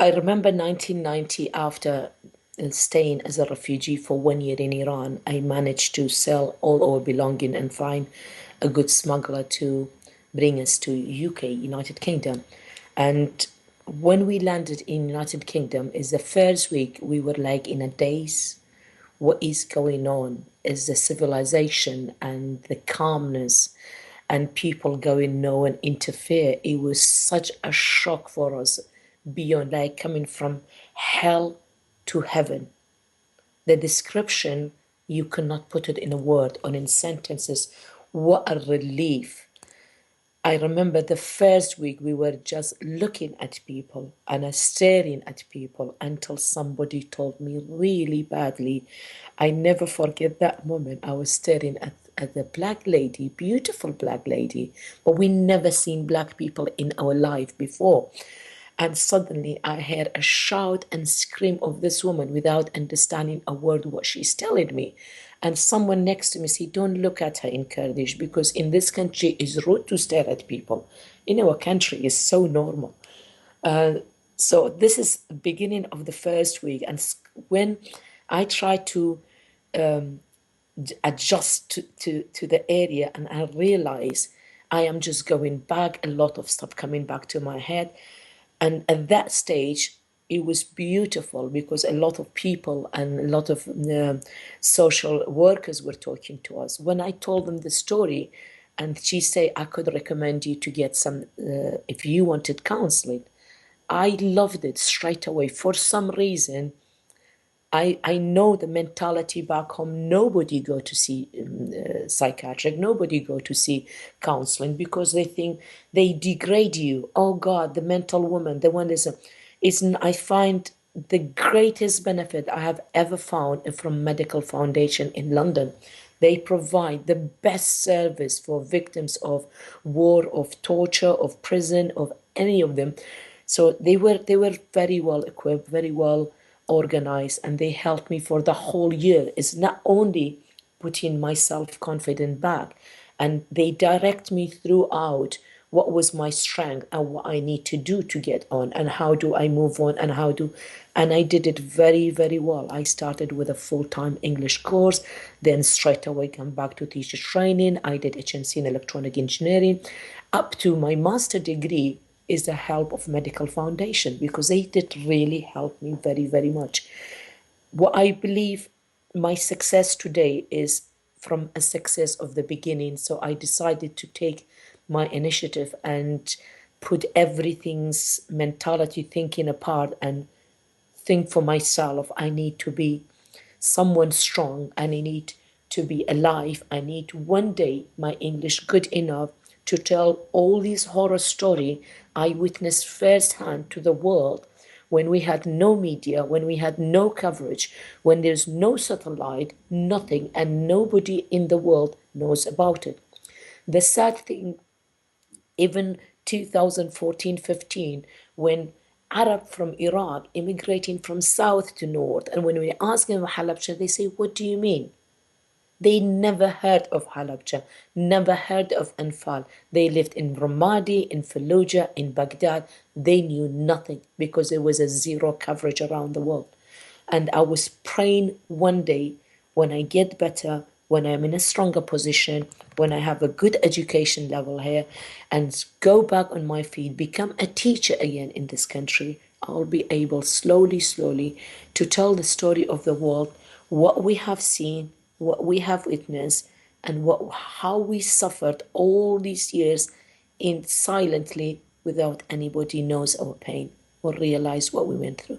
I remember 1990, after staying as a refugee for 1 year in Iran, I managed to sell all our belonging and find a good smuggler to bring us to UK, United Kingdom. And when we landed in United Kingdom, is the first week we were like in a daze. What is going on? Is the civilization and the calmness and people going no and interfere. It was such a shock for us, beyond like coming from hell to heaven. The description, you cannot put it in a word or in sentences. What a relief. I remember the first week we were just looking at people and staring at people until somebody told me really badly. I never forget that moment. I was staring at the black lady, beautiful black lady, but we never seen black people in our life before. And suddenly I heard a shout and scream of this woman without understanding a word what she's telling me. And someone next to me said, don't look at her in Kurdish, because in this country it's rude to stare at people. In our country it's so normal. So this is the beginning of the first week. And when I try to adjust to the area, and I realize I am just going back, a lot of stuff coming back to my head. And at that stage, it was beautiful because a lot of people and a lot of social workers were talking to us. When I told them the story, and she said, I could recommend you to get some, if you wanted counseling. I loved it straight away. For some reason, I know the mentality back home. Nobody go to see psychiatric. Nobody go to see counseling because they think they degrade you. Oh God, the mental woman, the one is. I find the greatest benefit I have ever found from Medical Foundation in London. They provide the best service for victims of war, of torture, of prison, of any of them. So they were very well equipped, very well organized, and they helped me for the whole year. It's not only putting my self-confidence back, and they direct me throughout what was my strength and what I need to do to get on, and how do I move on, and I did it very, very well. I started with a full-time English course, then straight away come back to teacher training. I did HNC in electronic engineering up to my master degree. Is the help of Medical Foundation, because they did really help me very, very much. What I believe my success today is from a success of the beginning. So I decided to take my initiative and put everything's mentality thinking apart and think for myself. I need to be someone strong, and I need to be alive. I need one day my English good enough to tell all these horror story I witnessed firsthand to the world, when we had no media, when we had no coverage, when there's no satellite, nothing, and nobody in the world knows about it. The sad thing, even 2014-15, when Arab from Iraq immigrating from south to north, and when we ask them Halabja, they say, what do you mean? They never heard of Halabja, never heard of Anfal. They lived in Ramadi, in Fallujah, in Baghdad. They knew nothing because there was a zero coverage around the world. And I was praying one day, when I get better, when I'm in a stronger position, when I have a good education level here, and go back on my feet, become a teacher again in this country, I'll be able slowly, slowly to tell the story of the world, what we have seen, what we have witnessed, and how we suffered all these years in silently, without anybody knows our pain or realize what we went through.